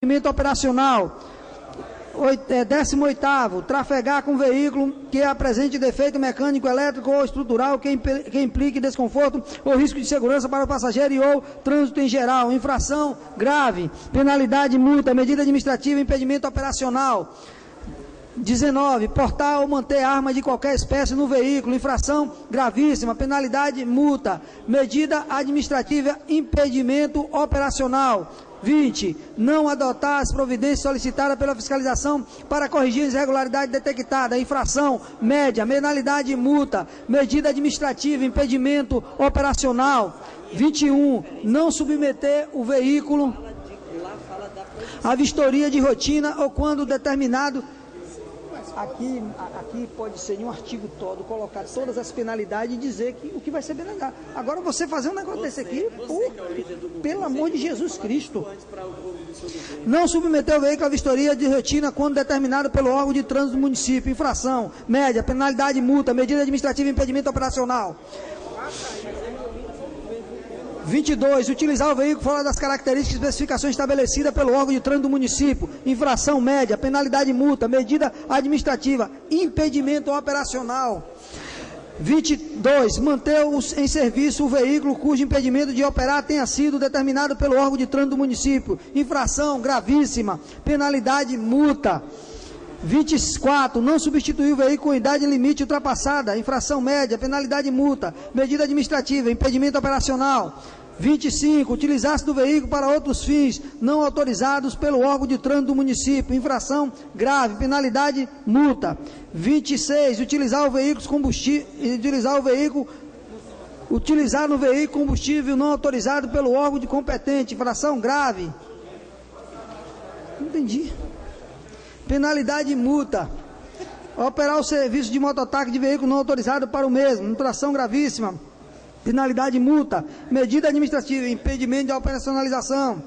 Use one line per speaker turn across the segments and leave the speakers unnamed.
Procedimento operacional. 18º, trafegar com veículo que apresente defeito mecânico, elétrico ou estrutural que implique desconforto ou risco de segurança para o passageiro e ou trânsito em geral. Infração grave, penalidade, multa, medida administrativa, impedimento operacional. 19, portar ou manter arma de qualquer espécie no veículo, infração gravíssima, penalidade, multa, medida administrativa, impedimento operacional. 20, não adotar as providências solicitadas pela fiscalização para corrigir as irregularidades detectadas, infração média, penalidade, multa, medida administrativa, impedimento operacional. 21, não submeter o veículo à vistoria de rotina ou quando determinado. Aqui pode ser em um artigo todo, colocar todas as penalidades e dizer que o que vai ser penalizado. Agora você fazer um negócio desse aqui, pelo amor de Jesus Cristo. Não submeter o veículo à vistoria de rotina quando determinado pelo órgão de trânsito do município. Infração, média, penalidade, multa, medida administrativa e impedimento operacional. 22, utilizar o veículo fora das características e especificações estabelecidas pelo órgão de trânsito do município. Infração média, penalidade, multa, medida administrativa, impedimento operacional. 22, manter em serviço o veículo cujo impedimento de operar tenha sido determinado pelo órgão de trânsito do município. Infração gravíssima, penalidade, multa. 24, não substituir o veículo com idade limite ultrapassada, infração média, penalidade, multa, medida administrativa, impedimento operacional. 25, utilizar-se do veículo para outros fins não autorizados pelo órgão de trânsito do município, infração grave, penalidade, multa. 26, utilizar no veículo combustível não autorizado pelo órgão de competente, infração grave. Não entendi. Penalidade e multa. Operar o serviço de mototáxi de veículo não autorizado para o mesmo. Infração gravíssima. Penalidade e multa. Medida administrativa. Impedimento de operacionalização.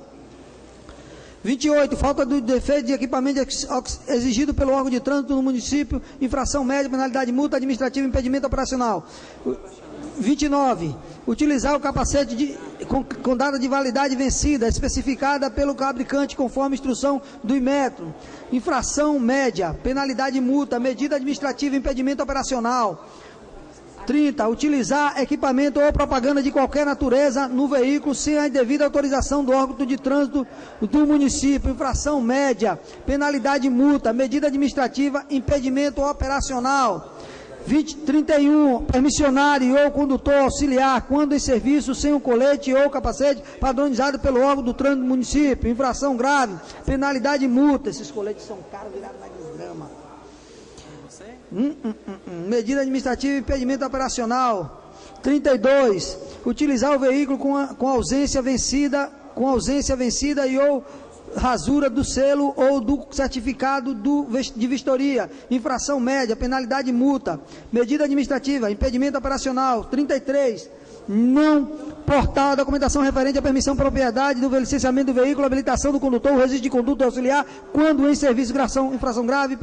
28. Falta do defeito de equipamento exigido pelo órgão de trânsito no município. Infração média. Penalidade, multa administrativa. Impedimento operacional. 29. Utilizar o capacete com data de validade vencida, especificada pelo fabricante conforme instrução do Inmetro. Infração média, penalidade e multa, medida administrativa, impedimento operacional. 30. Utilizar equipamento ou propaganda de qualquer natureza no veículo sem a devida autorização do órgão de trânsito do município. Infração média, penalidade e multa, medida administrativa, impedimento operacional. 31, permissionário ou condutor auxiliar, quando em serviço sem o colete ou capacete padronizado pelo órgão do trânsito do município, infração grave, penalidade e multa. Esses coletes são caros, virados na desgrama. Medida administrativa e impedimento operacional. 32, utilizar o veículo com ausência vencida e ou rasura do selo ou do certificado de vistoria, infração média, penalidade e multa, medida administrativa, impedimento operacional. 33, não portar a documentação referente à permissão propriedade do licenciamento do veículo, habilitação do condutor, o registro de conduta auxiliar, quando em serviço, infração grave,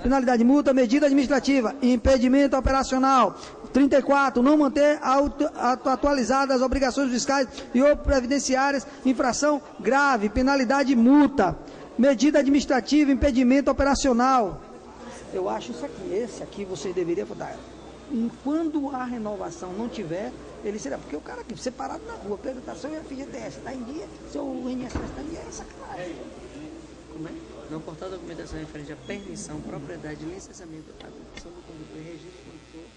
penalidade e multa, medida administrativa, impedimento operacional. 34, não manter atualizadas as obrigações fiscais e ou previdenciárias, infração grave, penalidade e multa, medida administrativa, impedimento operacional. Eu acho isso aqui, esse aqui vocês deveriam votar. Quando a renovação não tiver, ele será, porque o cara aqui, separado na rua, perguntar seu FGTS está em dia, seu INSS está em dia, é sacanagem.
Como é? Não portar documentação referente à permissão, propriedade, licenciamento, habilitação do condutor e registro do condutor.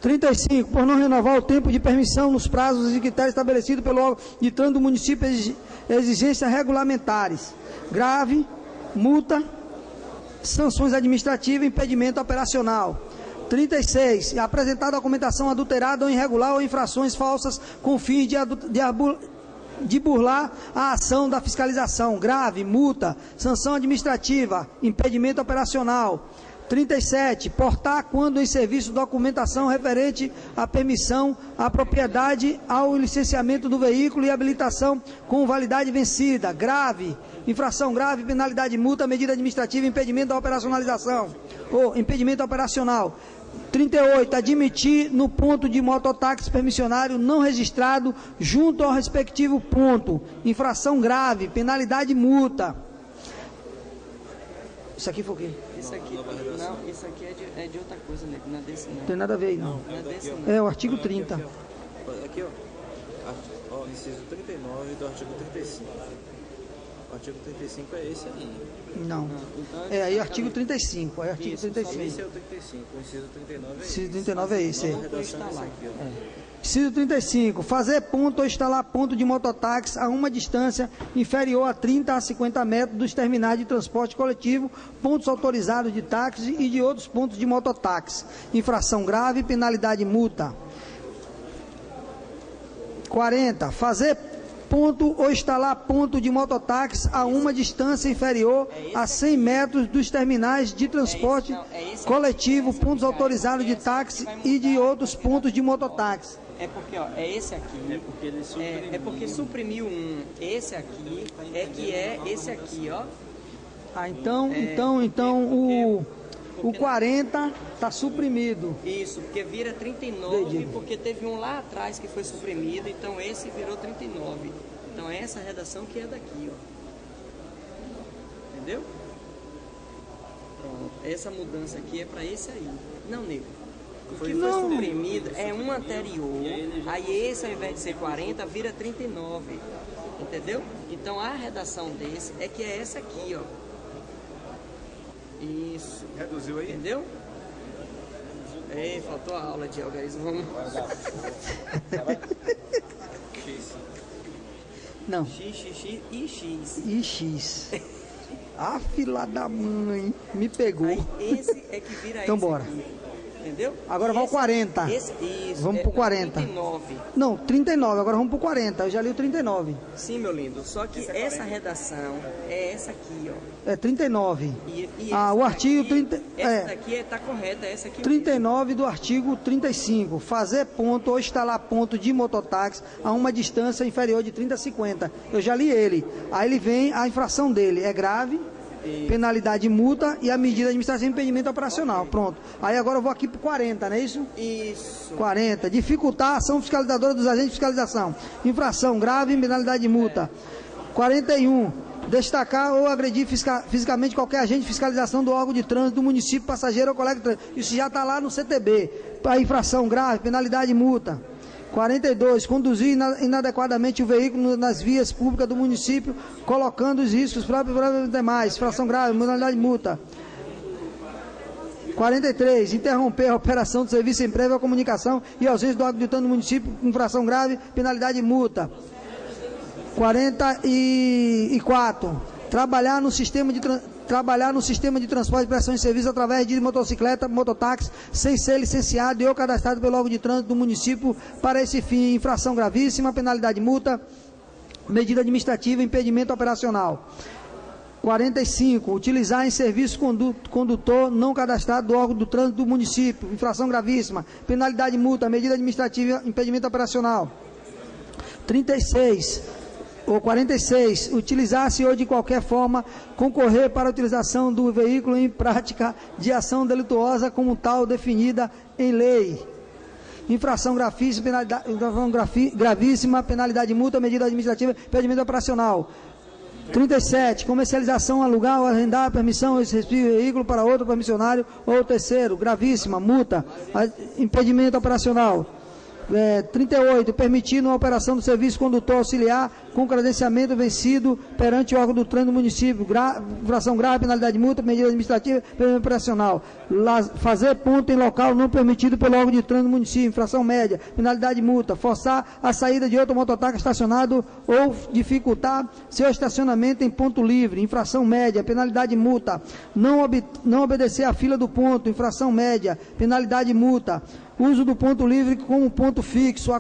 35, por não renovar o tempo de permissão nos prazos e critérios estabelecidos pelo órgão de trânsito do município, exigências regulamentares. Grave, multa, sanções administrativas, impedimento operacional. 36, apresentar documentação adulterada ou irregular ou infrações falsas com fins de burlar a ação da fiscalização. Grave, multa, sanção administrativa, impedimento operacional. 37, portar quando em serviço documentação referente à permissão, à propriedade, ao licenciamento do veículo e habilitação com validade vencida. Grave, infração grave, penalidade, multa, medida administrativa, impedimento da operacionalização ou impedimento operacional. 38, admitir no ponto de mototáxi permissionário não registrado junto ao respectivo ponto. Infração grave, penalidade, multa. Isso aqui foi o quê?
Isso aqui, não, isso aqui é de outra coisa, nego, não é desse não.
Não tem nada a ver aí, não.
Não é desse não.
É o artigo 30.
Aqui, ó, inciso 39 do artigo 35. O artigo 35 é esse aí.
Não.
Então,
É aí o artigo 35. É artigo
Esse
35.
é o 35. O inciso 39 é esse.
Inciso 39 é esse.
A redação é essa aqui, ó.
Inciso 35. Fazer ponto ou instalar ponto de mototáxi a uma distância inferior a 30 a 50 metros dos terminais de transporte coletivo, pontos autorizados de táxi e de outros pontos de mototáxi. Infração grave, penalidade, multa. 40. Fazer ponto ou instalar ponto de mototáxi a uma distância inferior a 100 metros dos terminais de transporte coletivo, pontos autorizados de táxi e de outros pontos de mototáxi.
É porque, ó, é esse aqui. É porque suprimiu um. Esse aqui é que é esse aqui, ó.
Ah, então o 40 está suprimido.
Isso, porque vira 39, porque teve um lá atrás que foi suprimido, então esse virou 39. Então é essa redação que é daqui, ó. Entendeu? Pronto. Essa mudança aqui é para esse aí. Não, nego. O que foi suprimido é um anterior, aí esse ao invés de ser 40, vira 39. Entendeu? Então a redação desse é que é essa aqui, ó. Isso.
Reduziu aí?
Entendeu? Ei, faltou a aula de algarismo. Vamos.
Não.
X, X, X e X.
E X. Ah, fila da mãe. Me pegou.
Aí esse é que vira
Então
esse
bora.
aqui. Entendeu?
Agora vai o 40.
Isso.
Vamos pro 40.
39.
Não, 39. Agora vamos pro 40. Eu já li o 39.
Sim, meu lindo. Só que essa redação é essa aqui, ó.
É 39.
E
Ah, o artigo 30.
Essa daqui tá correta, essa aqui.
39 do artigo 35. Fazer ponto ou instalar ponto de mototáxi a uma distância inferior de 30 a 50. Eu já li ele. Aí ele vem a infração dele. É grave, penalidade, multa e a medida administrativa de impedimento operacional. Pronto. Aí agora eu vou aqui para 40, não é isso?
Isso.
40. Dificultar a ação fiscalizadora dos agentes de fiscalização. Infração grave, penalidade, multa. 41. Destacar ou agredir fisicamente qualquer agente de fiscalização do órgão de trânsito do município, passageiro ou colega de trânsito. Isso já está lá no CTB. A infração grave, penalidade, multa. 42. Conduzir inadequadamente o veículo nas vias públicas do município, colocando os riscos próprios e demais. Infração grave, penalidade, multa. 43. Interromper a operação do serviço sem prévia comunicação e ausência do órgão de trânsito do município, infração grave, penalidade, multa. 44. Trabalhar no sistema de transporte de prestação de serviço através de motocicleta, mototáxi, sem ser licenciado e ou cadastrado pelo órgão de trânsito do município para esse fim. Infração gravíssima, penalidade, multa, medida administrativa, impedimento operacional. 45. Utilizar em serviço condutor não cadastrado do órgão do trânsito do município. Infração gravíssima, penalidade, multa, medida administrativa, impedimento operacional. 36. Ou 46, utilizar-se ou de qualquer forma concorrer para a utilização do veículo em prática de ação delituosa como tal definida em lei. Infração gravíssima, penalidade, multa, medida administrativa, impedimento operacional. 37, comercialização, alugar ou arrendar permissão esse veículo para outro permissionário ou terceiro, gravíssima, multa, impedimento operacional. 38, permitindo a operação do serviço condutor auxiliar com credenciamento vencido perante o órgão do trânsito do município, infração grave, penalidade de multa, medida administrativa, penalidade operacional. Fazer ponto em local não permitido pelo órgão de trânsito do município, infração média, penalidade de multa. Forçar a saída de outro mototáxi estacionado ou dificultar seu estacionamento em ponto livre, infração média, penalidade de multa. Não obedecer à fila do ponto, infração média, penalidade de multa. Uso do ponto livre como ponto fixo,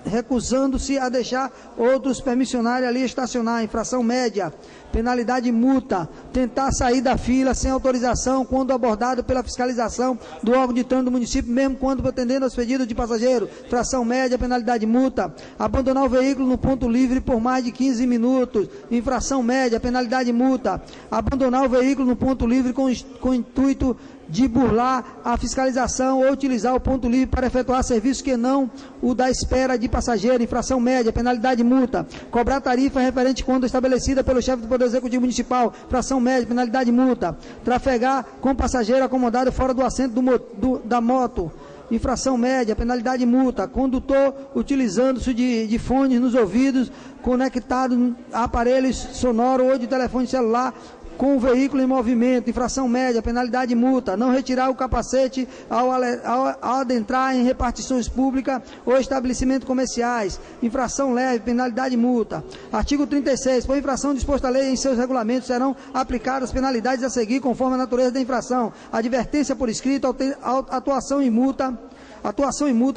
recusando-se a deixar outros permissionários ali estacionar, infração média, penalidade de multa. Tentar sair da fila sem autorização quando abordado pela fiscalização do órgão de trânsito do município, mesmo quando atendendo aos pedidos de passageiro, infração média, penalidade de multa. Abandonar o veículo no ponto livre por mais de 15 minutos, infração média, penalidade de multa. Abandonar o veículo no ponto livre com o intuito de burlar a fiscalização ou utilizar o ponto livre para efetuar serviço que não o da espera de passageiro, infração média, penalidade de multa. Cobrar tarifa referente quando estabelecida pelo chefe do Poder Executivo Municipal, infração média, penalidade de multa. Trafegar com passageiro acomodado fora do assento da moto, infração média, penalidade de multa. Condutor utilizando-se de fones nos ouvidos, conectado a aparelhos sonoros ou de telefone celular, com o veículo em movimento, infração média, penalidade de multa. Não retirar o capacete ao adentrar em repartições públicas ou estabelecimentos comerciais, infração leve, penalidade de multa. Artigo 36. Por infração disposta a lei em seus regulamentos, serão aplicadas penalidades a seguir conforme a natureza da infração: advertência por escrito, atuação em multa,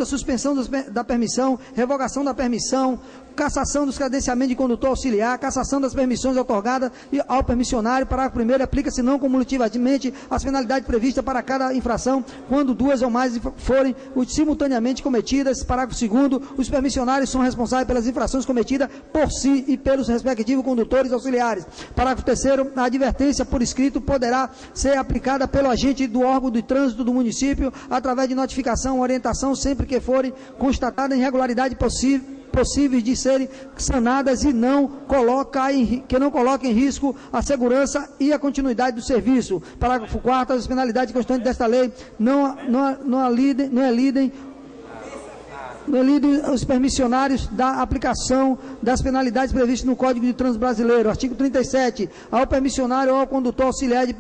suspensão da permissão, revogação da permissão, cassação dos credenciamentos de condutor auxiliar, cassação das permissões otorgadas ao permissionário. Parágrafo 1º, aplica-se não cumulativamente as penalidades previstas para cada infração, quando duas ou mais forem simultaneamente cometidas. Parágrafo 2º, os permissionários são responsáveis pelas infrações cometidas por si e pelos respectivos condutores auxiliares. Parágrafo 3º, a advertência por escrito poderá ser aplicada pelo agente do órgão de trânsito do município através de notificação ou orientação, sempre que forem constatadas irregularidades possíveis de serem sanadas e que não coloquem em risco a segurança e a continuidade do serviço. Parágrafo 4º, as penalidades constantes desta lei não elidem os permissionários da aplicação das penalidades previstas no Código de Trânsito Brasileiro. Artigo 37. Ao permissionário ou ao condutor auxiliar de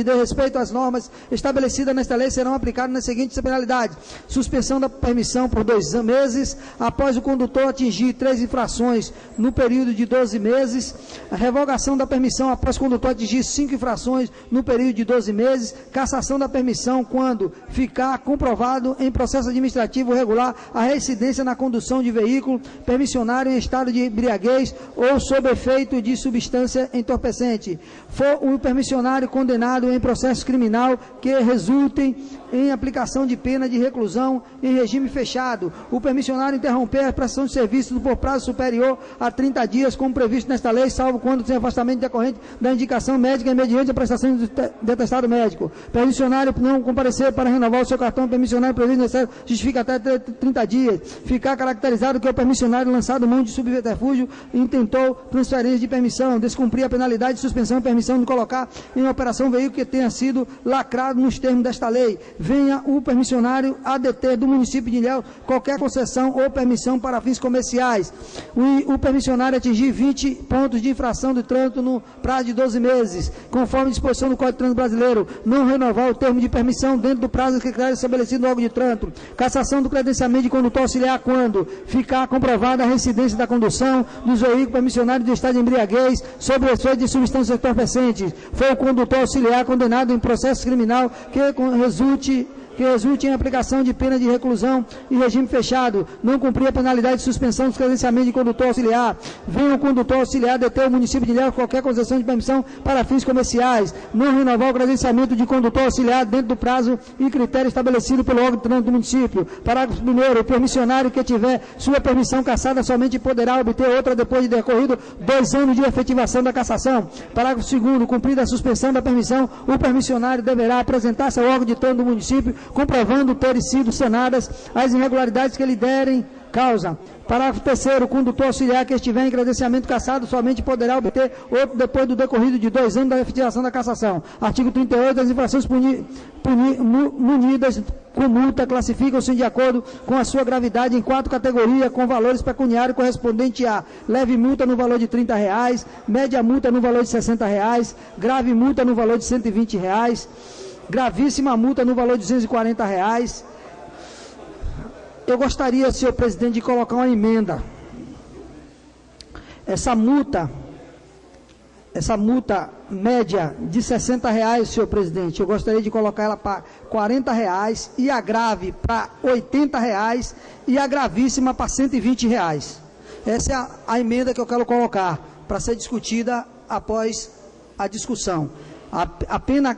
respeito às normas estabelecidas nesta lei, serão aplicadas nas seguintes penalidades: suspensão da permissão por 2 meses, após o condutor atingir 3 infrações no período de 12 meses, a revogação da permissão após o condutor atingir 5 infrações no período de 12 meses, cassação da permissão quando ficar comprovado em processo administrativo regular a reincidência na condução de veículo, permissionário em estado de embriaguez ou sob efeito de substância entorpecente. For o permissionário condenado em processo criminal que resultem em aplicação de pena de reclusão em regime fechado, o permissionário interromper a prestação de serviços por prazo superior a 30 dias, como previsto nesta lei, salvo quando sem afastamento decorrente da indicação médica e mediante a prestação de atestado médico. Permissionário não comparecer para renovar o seu cartão permissionário previsto necessário justifica até 30 dias. Ficar caracterizado que o permissionário lançado mão de subterfúgio intentou transferência de permissão, descumprir a penalidade de suspensão de permissão de colocar em operação veículo que tenha sido lacrado nos termos desta lei. Venha o permissionário a deter do município de Ilhéus qualquer concessão ou permissão para fins comerciais. O permissionário atingir 20 pontos de infração de trânsito no prazo de 12 meses, conforme disposição do Código de Trânsito Brasileiro, não renovar o termo de permissão dentro do prazo estabelecido no órgão de trânsito. Cassação do credenciamento de condutor auxiliar quando ficar comprovada a reincidência da condução dos veículos permissionários de estado de embriaguez sob efeito de substâncias entorpecentes. Foi o condutor auxiliar condenado em processo criminal que resulte em aplicação de pena de reclusão em regime fechado, não cumprir a penalidade de suspensão dos credenciamentos de condutor auxiliar. Venha o condutor auxiliar deter o município de Ilhéus qualquer concessão de permissão para fins comerciais, não renovar o credenciamento de condutor auxiliar dentro do prazo e critério estabelecido pelo órgão de trânsito do município. Parágrafo 1º, o permissionário que tiver sua permissão cassada somente poderá obter outra depois de decorrido 2 anos de efetivação da cassação. Parágrafo 2º, cumprida a suspensão da permissão, o permissionário deverá apresentar-se ao órgão de trânsito do município comprovando terem sido sanadas as irregularidades que lhe derem Causa. Parágrafo 3º, o condutor auxiliar que estiver em credenciamento cassado somente poderá obter outro depois do decorrido de 2 anos da efetivação da cassação. Artigo 38, as infrações munidas com multa classificam-se de acordo com a sua gravidade em 4 categorias, com valores pecuniários correspondentes a leve multa no valor de R$ 30, média multa no valor de R$ 60, grave multa no valor de R$ 120, gravíssima multa no valor de R$ 240. Eu gostaria, senhor presidente, de colocar uma emenda. Essa multa média de R$ 60, senhor presidente, eu gostaria de colocar ela para R$ 40 e a grave para R$ 80 e a gravíssima para R$ 120. Essa é a emenda que eu quero colocar para ser discutida após a discussão. A pena